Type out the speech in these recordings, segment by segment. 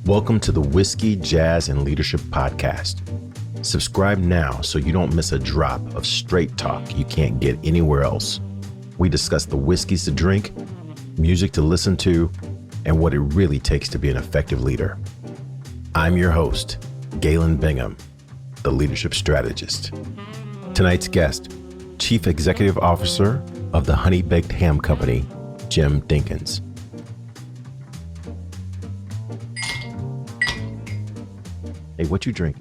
Welcome to the Whiskey, Jazz, and Leadership Podcast. Subscribe now so you don't miss a drop of straight talk you can't get anywhere else. We discuss the whiskeys to drink, music to listen to, and what it really takes to be an effective leader. I'm your host, Galen Bingham, the leadership strategist. Tonight's guest, Chief Executive Officer of the Honey Baked Ham Company, Jim Dinkins. Hey, what you drink?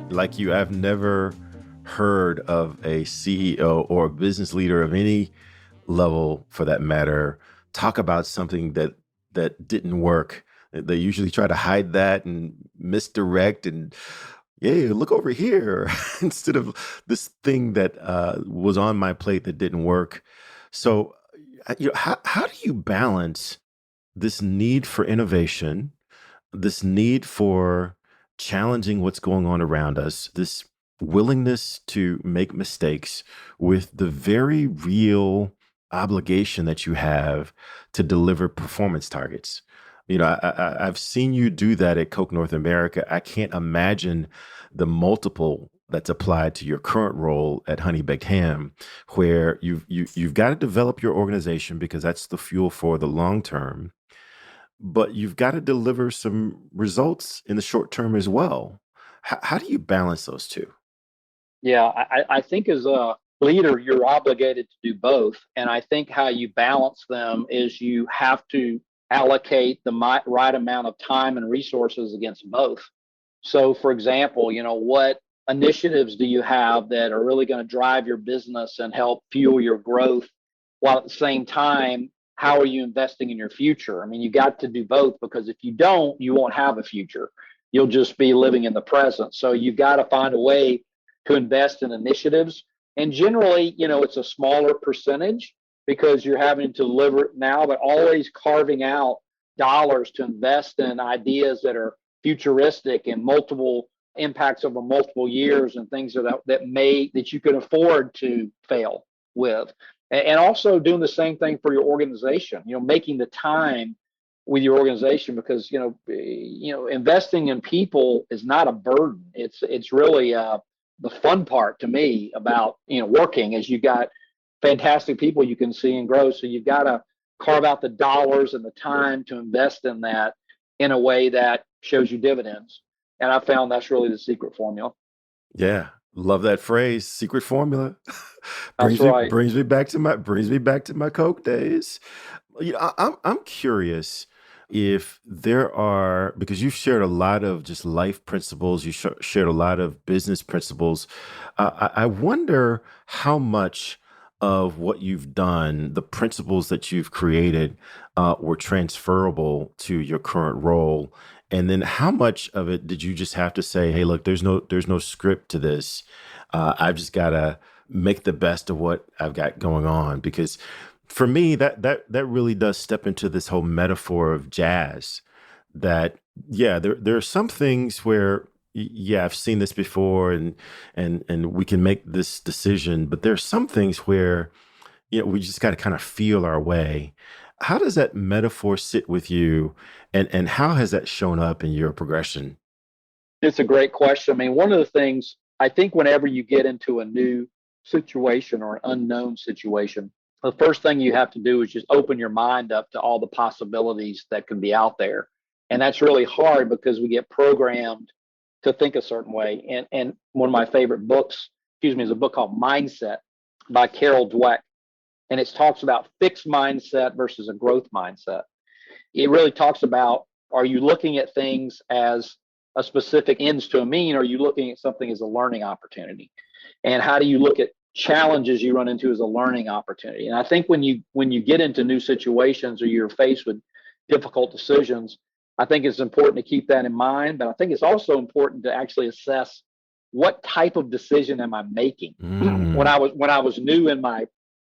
Like you, I've never heard of a CEO or a business leader of any level, for that matter, talk about something that didn't work. They usually try to hide that and misdirect and, yeah, look over here instead of this thing that was on my plate that didn't work. So, how do you balance this need for innovation, this need for challenging what's going on around us, this willingness to make mistakes with the very real obligation that you have to deliver performance targets? I've seen you do that at Coke North America. I can't imagine the multiple that's applied to your current role at Honey Baked Ham, where you've got to develop your organization because that's the fuel for the long term, but you've got to deliver some results in the short term as well. How do you balance those two? Yeah, I think as a leader, you're obligated to do both. And I think how you balance them is you have to allocate the right amount of time and resources against both. So, for example, what initiatives do you have that are really going to drive your business and help fuel your growth, while at the same time, how are you investing in your future? I mean, you got to do both, because if you don't, you won't have a future. You'll just be living in the present. So you've got to find a way to invest in initiatives. And generally, it's a smaller percentage because you're having to deliver it now, but always carving out dollars to invest in ideas that are futuristic and multiple impacts over multiple years and things that you can afford to fail with. And also doing the same thing for your organization, making the time with your organization, because, investing in people is not a burden. It's really the fun part to me about, working, is you got fantastic people you can see and grow. So you've got to carve out the dollars and the time to invest in that in a way that shows you dividends. And I found that's really the secret formula. Yeah. Love that phrase, secret formula. That's right. Brings me back to my Coke days. I'm curious if there are, because you've shared a lot of just life principles, you shared a lot of business principles. I wonder how much of what you've done, the principles that you've created, were transferable to your current role. And then how much of it did you just have to say, hey, look, there's no script to this. I've just got to make the best of what I've got going on. Because for me, that really does step into this whole metaphor of jazz, that, yeah, there are some things where, yeah, I've seen this before and we can make this decision, but there are some things where, we just got to kind of feel our way. How does that metaphor sit with you, and how has that shown up in your progression? It's a great question. I mean, one of the things I think whenever you get into a new situation or an unknown situation, the first thing you have to do is just open your mind up to all the possibilities that can be out there. And that's really hard because we get programmed to think a certain way. And one of my favorite books, is a book called Mindset by Carol Dweck. And it talks about fixed mindset versus a growth mindset. It really talks about, are you looking at things as a specific ends to a mean, or are you looking at something as a learning opportunity? And how do you look at challenges you run into as a learning opportunity? And I think when you get into new situations or you're faced with difficult decisions, I think it's important to keep that in mind. But I think it's also important to actually assess, what type of decision am I making? When I was new in my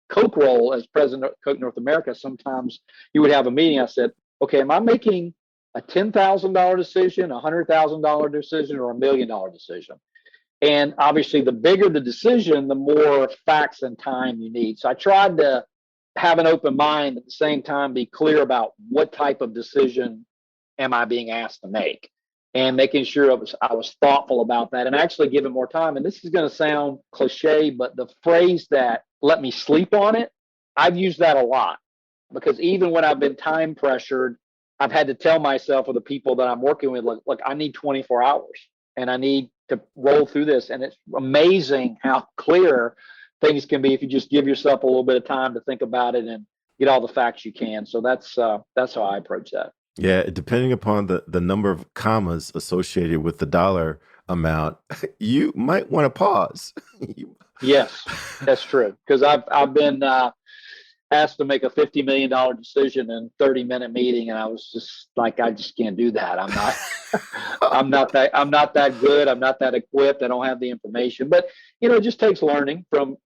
Coke role as president of Coke North America, sometimes you would have a meeting. I said, okay, am I making a $10,000 decision, $100,000 decision, or $1 million decision. And obviously, the bigger the decision, the more facts and time you need. So I tried to have an open mind at the same time, be clear about what type of decision am I being asked to make, and making sure I was thoughtful about that and actually giving more time. And this is going to sound cliche, but the phrase that let me sleep on it, I've used that a lot, because even when I've been time pressured, I've had to tell myself or the people that I'm working with, look, I need 24 hours and I need to roll through this. And it's amazing how clear things can be if you just give yourself a little bit of time to think about it and get all the facts you can. So that's how I approach that. Yeah, depending upon the number of commas associated with the dollar amount, you might want to pause. Yes, that's true. Because I've been asked to make a $50 million decision in 30-minute meeting, and I was just like, I just can't do that. I'm not, I'm not that good. I'm not that equipped. I don't have the information. But it just takes learning from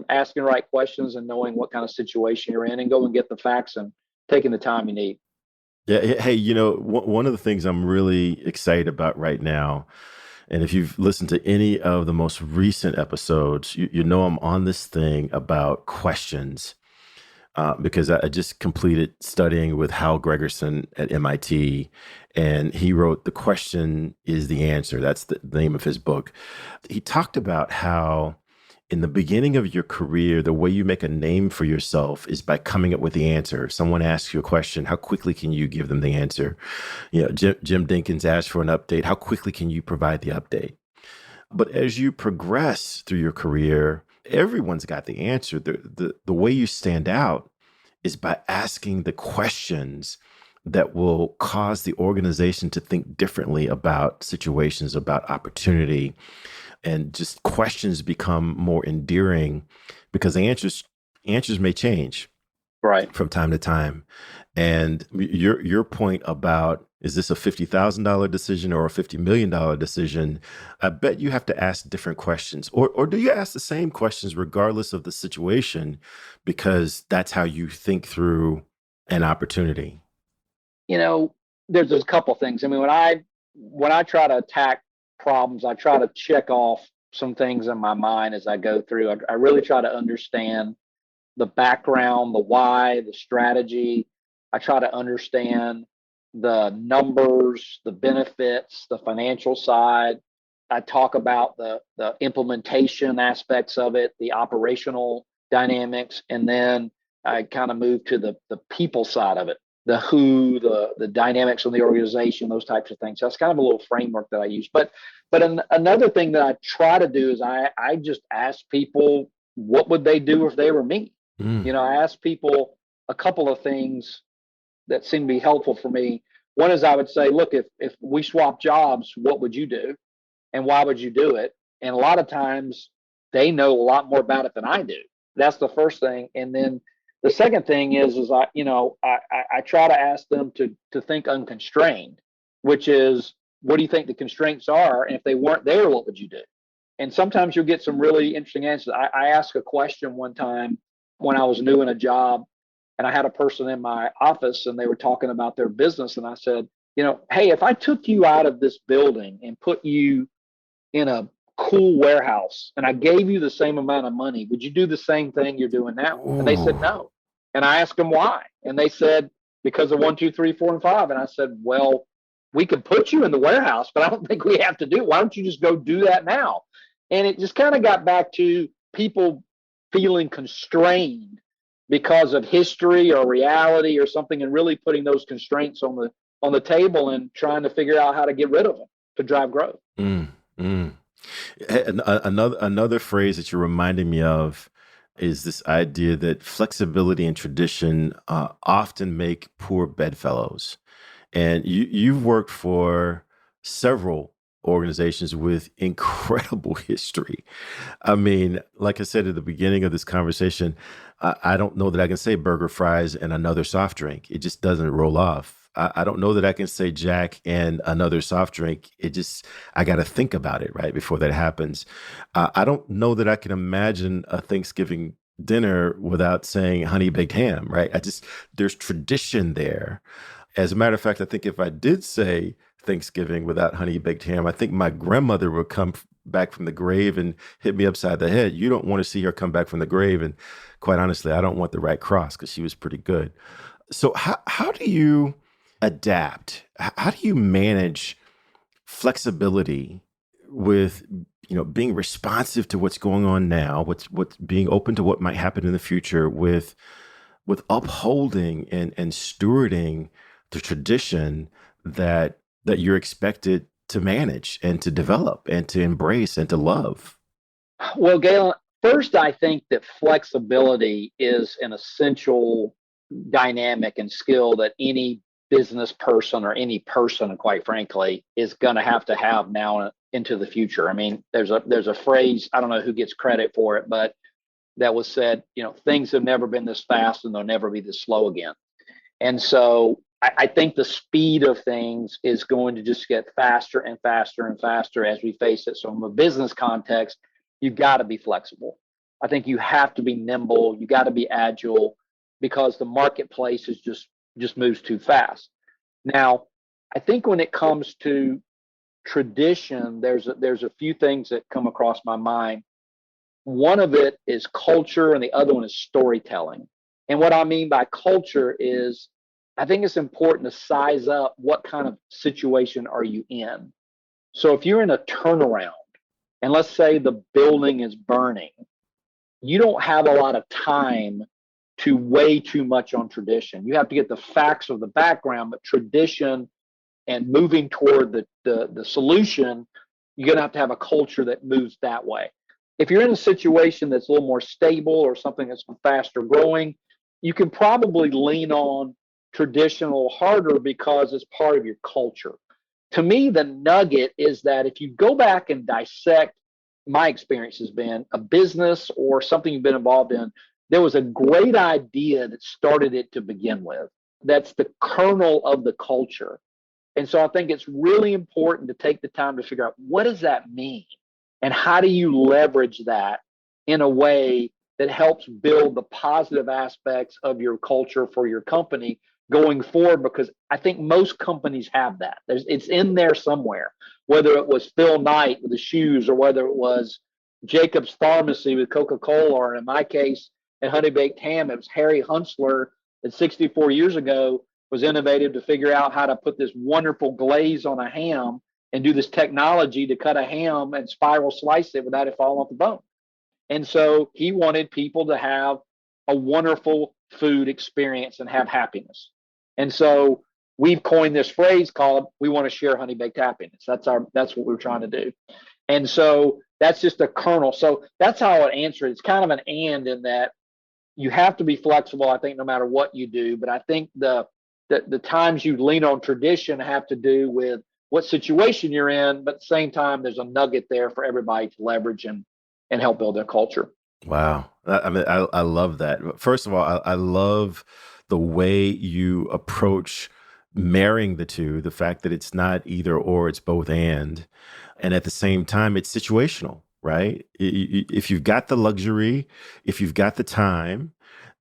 asking the right questions and knowing what kind of situation you're in, and go and get the facts and taking the time you need. Yeah. Hey, one of the things I'm really excited about right now, and if you've listened to any of the most recent episodes, you know I'm on this thing about questions. Because I just completed studying with Hal Gregerson at MIT, and he wrote "The Question is the Answer." That's the name of his book. He talked about how in the beginning of your career, the way you make a name for yourself is by coming up with the answer. If someone asks you a question, how quickly can you give them the answer? Jim Dinkins asked for an update. How quickly can you provide the update? But as you progress through your career, everyone's got the answer. The way you stand out is by asking the questions that will cause the organization to think differently about situations, about opportunity. And just questions become more endearing because the answers may change Right. from time to time. And your point about, is this a $50,000 decision or a $50 million decision? I bet you have to ask different questions, or do you ask the same questions regardless of the situation, because that's how you think through an opportunity. you know, there's a couple things. I mean, when I try to attack problems, I try to check off some things in my mind as I go through. I really try to understand the background, the why, the strategy. I try to understand the numbers, the benefits, the financial side. I talk about the implementation aspects of it, the operational dynamics, and then I kind of move to the people side of it, the who, the dynamics of the organization, those types of things. So that's kind of a little framework that I use. But another thing that I try to do is I just ask people what would they do if they were me. Mm. I ask people a couple of things that seem to be helpful for me. One is I would say, look, if we swap jobs, what would you do? And why would you do it? And a lot of times they know a lot more about it than I do. That's the first thing. And then the second thing is I try to ask them to think unconstrained, which is, what do you think the constraints are? And if they weren't there, what would you do? And sometimes you'll get some really interesting answers. I asked a question one time when I was new in a job, and I had a person in my office and they were talking about their business. And I said, hey, if I took you out of this building and put you in a cool warehouse and I gave you the same amount of money, would you do the same thing you're doing now? And they said Ooh. no. And I asked them why. And they said, because of one, two, three, four, and five. And I said, well, we could put you in the warehouse, but I don't think we have to do it. Why don't you just go do that now? And it just kind of got back to people feeling constrained because of history or reality or something, and really putting those constraints on the table and trying to figure out how to get rid of them to drive growth. Mm. Mm. Another phrase that you're reminding me of is this idea that flexibility and tradition often make poor bedfellows. And you've worked for several organizations with incredible history. I mean, like I said at the beginning of this conversation, I don't know that I can say burger, fries, and another soft drink. It just doesn't roll off. I don't know that I can say Jack and another soft drink. I got to think about it right before that happens. I don't know that I can imagine a Thanksgiving dinner without saying honey baked ham, right? There's tradition there. As a matter of fact, I think if I did say Thanksgiving without honey baked ham, I think my grandmother would come back from the grave and hit me upside the head. You don't want to see her come back from the grave. And quite honestly, I don't want the right cross because she was pretty good. So how do you adapt? How do you manage flexibility with being responsive to what's going on now, what's being open to what might happen in the future, with upholding and stewarding the tradition that you're expected to manage and to develop and to embrace and to love? Well, Galen, first, I think that flexibility is an essential dynamic and skill that any business person or any person, quite frankly, is going to have now into the future. I mean, there's a phrase, I don't know who gets credit for it, but that was said, things have never been this fast and they'll never be this slow again. And so I think the speed of things is going to just get faster and faster and faster as we face it. So, from a business context, you've got to be flexible. I think you have to be nimble. You got to be agile because the marketplace is just moves too fast. Now, I think when it comes to tradition, there's a few things that come across my mind. One of it is culture, and the other one is storytelling. And what I mean by culture is I think it's important to size up what kind of situation are you in. So if you're in a turnaround, and let's say the building is burning, you don't have a lot of time to weigh too much on tradition. You have to get the facts of the background, but tradition and moving toward the solution, you're going to have a culture that moves that way. If you're in a situation that's a little more stable or something that's faster growing, you can probably lean on traditional harder because it's part of your culture. To me, the nugget is that if you go back and dissect, my experience has been a business or something you've been involved in, there was a great idea that started it to begin with. That's the kernel of the culture. And so I think it's really important to take the time to figure out, what does that mean? And how do you leverage that in a way that helps build the positive aspects of your culture for your company going forward? Because I think most companies have that. It's in there somewhere, whether it was Phil Knight with the shoes or whether it was Jacob's Pharmacy with Coca-Cola, or in my case, at Honey Baked Ham, it was Harry Huntsler that 64 years ago was innovative to figure out how to put this wonderful glaze on a ham and do this technology to cut a ham and spiral slice it without it falling off the bone. And so he wanted people to have a wonderful food experience and have happiness. And so we've coined this phrase called, we want to share honey baked happiness. That's what we're trying to do. And so that's just a kernel. So that's how I would answer it. It's kind of an and in that you have to be flexible, I think, no matter what you do. But I think the times you lean on tradition have to do with what situation you're in, but at the same time, there's a nugget there for everybody to leverage and help build their culture. Wow. I mean, I love that. First of all, I love the way you approach marrying the two, the fact that it's not either or, it's both and. And at the same time, it's situational, right? If you've got the luxury, if you've got the time,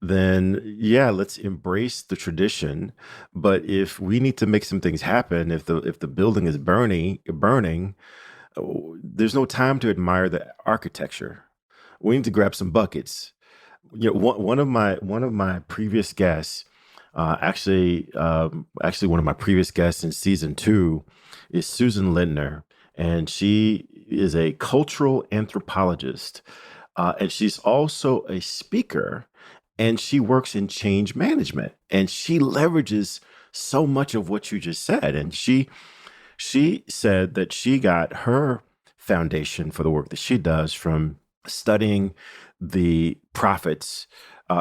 then yeah, let's embrace the tradition. But if we need to make some things happen, if the building is burning, there's no time to admire the architecture. We need to grab some buckets. One of my previous guests, actually one of my previous guests in season 2 is Susan Lindner, and she is a cultural anthropologist, and she's also a speaker, and she works in change management, and she leverages so much of what you just said, and she said that she got her foundation for the work that she does from studying the prophets,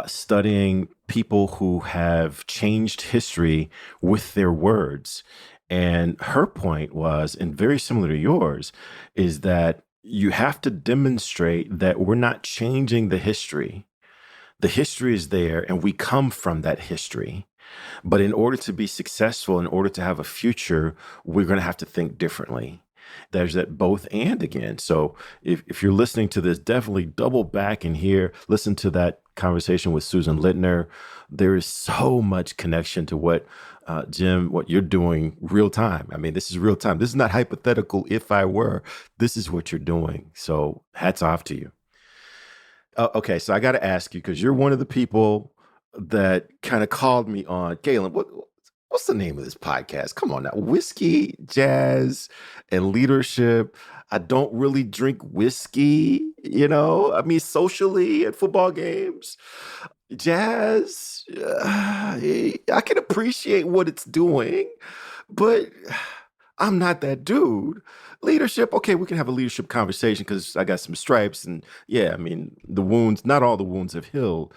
studying people who have changed history with their words. And her point was, and very similar to yours, is that you have to demonstrate that we're not changing the history. The history is there, and we come from that history. But in order to be successful, in order to have a future, we're going to have to think differently. There's that both and again. So if you're listening to this, definitely double back and listen to conversation with Susan Lindner. There is so much connection to what Jim, what you're doing real time. I mean, this is real time. This is not hypothetical. If I were, this is what you're doing. So hats off to you. Okay, so I got to ask you because you're one of the people that kind of called me on Galen. What's the name of this podcast? Come on now, whiskey, jazz, and leadership. I don't really drink whiskey, you know. I mean, socially at football games, jazz. I can appreciate what it's doing, but I'm not that dude. Leadership, okay, we can have a leadership conversation because I got some stripes, and yeah, I mean, the wounds, not all the wounds have healed.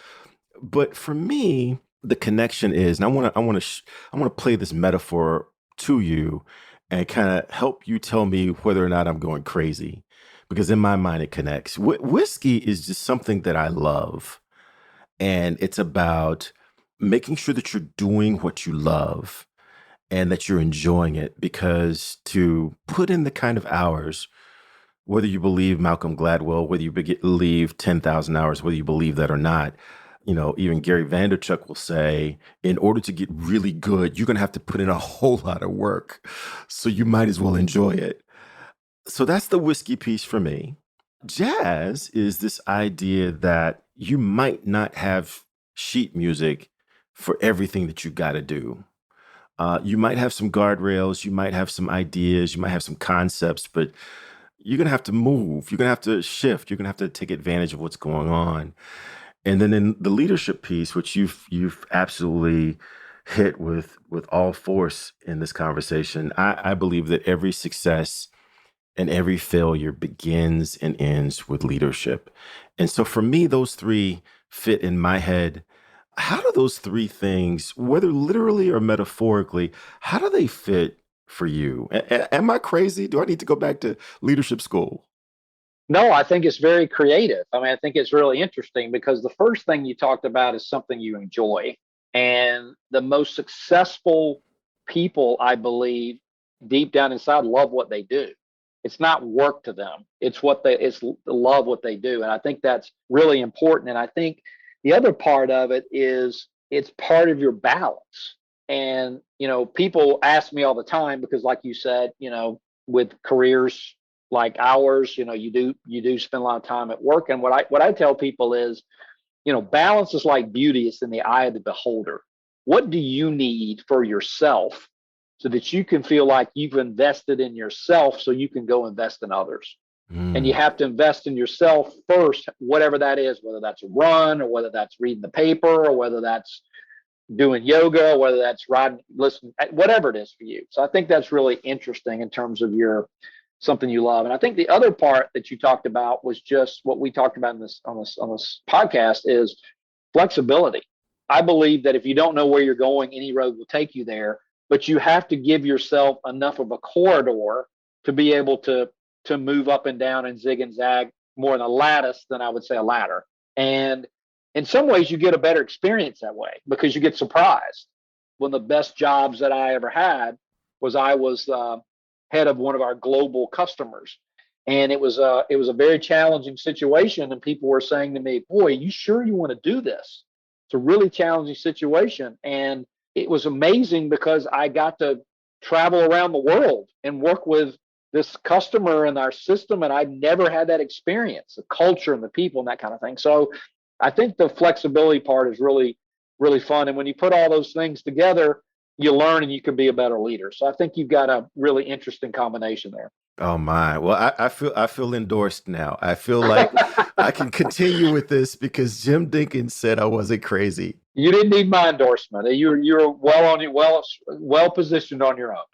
But for me, the connection is, and I want to play this metaphor to you and kind of help you tell me whether or not I'm going crazy, because in my mind it connects. Whiskey is just something that I love, and it's about making sure that you're doing what you love and that you're enjoying it, because to put in the kind of hours, whether you believe Malcolm Gladwell, whether you believe 10,000 hours, whether you believe that or not, you know, even Gary Vanderchuck will say, in order to get really good, you're going to have to put in a whole lot of work. So you might as well enjoy it. So that's the whiskey piece for me. Jazz is this idea that you might not have sheet music for everything that you got to do. You might have some guardrails, you might have some ideas, you might have some concepts, but you're going to have to move. You're going to have to shift. You're going to have to take advantage of what's going on. And then in the leadership piece, which you've absolutely hit with all force in this conversation, I believe that every success and every failure begins and ends with leadership. And so for me, those three fit in my head. How do those three things, whether literally or metaphorically, how do they fit for you? Am I crazy? Do I need to go back to leadership school? No, I think it's very creative. I mean, I think it's really interesting because the first thing you talked about is something you enjoy. And the most successful people, I believe, deep down inside, love what they do. It's not work to them. It's love what they do. And I think that's really important. And I think the other part of it is it's part of your balance. And, people ask me all the time because, like you said, with careers like ours, you do spend a lot of time at work. And what I tell people is, balance is like beauty. It's in the eye of the beholder. What do you need for yourself so that you can feel like you've invested in yourself so you can go invest in others? And you Mm. have to invest in yourself first, whatever that is, whether that's a run or whether that's reading the paper or whether that's doing yoga, whether that's riding, listen, whatever it is for you. So I think that's really interesting in terms of your something you love. And I think the other part that you talked about was just what we talked about in this on this podcast is flexibility. I believe that if you don't know where you're going, any road will take you there, but you have to give yourself enough of a corridor to be able to move up and down and zig and zag more in a lattice than I would say a ladder. And in some ways, you get a better experience that way because you get surprised. One of the best jobs that I ever had was I was head of one of our global customers, and it was a very challenging situation. And people were saying to me, "Boy, you sure you want to do this? It's a really challenging situation." And it was amazing because I got to travel around the world and work with this customer and our system, and I'd never had that experience, the culture and the people and that kind of thing. So I think the flexibility part is really, really fun. And when you put all those things together, you learn and you can be a better leader. So I think you've got a really interesting combination there. Oh my. Well, I feel endorsed now. I feel like I can continue with this because Jim Dinkins said I wasn't crazy. You didn't need my endorsement. You're well positioned on your own.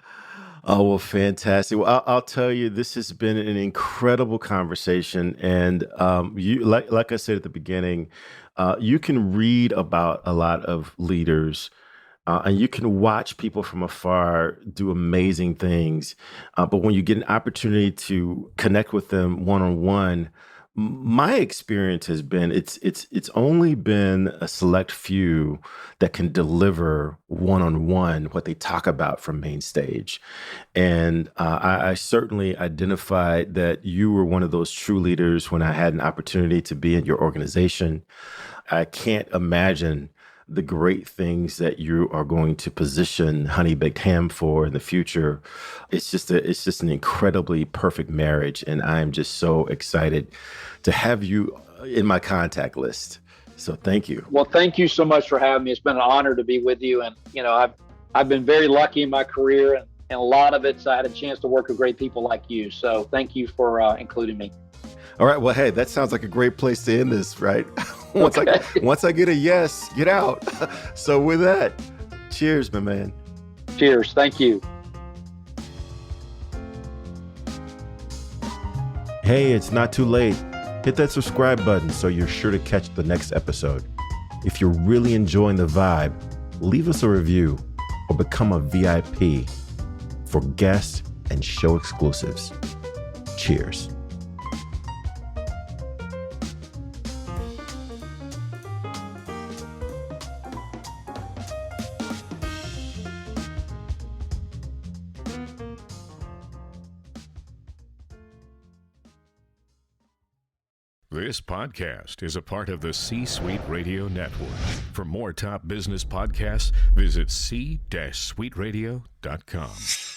Oh, well, fantastic. Well, I'll tell you, this has been an incredible conversation. And you, like I said at the beginning, you can read about a lot of leaders, and you can watch people from afar do amazing things. But when you get an opportunity to connect with them one on one, my experience has been it's only been a select few that can deliver one on one what they talk about from main stage. And I certainly identified that you were one of those true leaders when I had an opportunity to be in your organization. I can't imagine the great things that you are going to position Honey Baked Ham for in the future. It's just an incredibly perfect marriage, and I'm just so excited to have you in my contact list. So thank you. Well, thank you so much for having me. It's been an honor to be with you, and I've been very lucky in my career, and a lot of it's I had a chance to work with great people like you. So thank you for including me. All right. Well, hey, that sounds like a great place to end this, right? once I get a yes, get out. So with that, cheers, my man. Cheers. Thank you. Hey, it's not too late. Hit that subscribe button so you're sure to catch the next episode. If you're really enjoying the vibe, leave us a review or become a VIP for guest and show exclusives. Cheers. This podcast is a part of the C-Suite Radio Network. For more top business podcasts, visit c-suiteradio.com.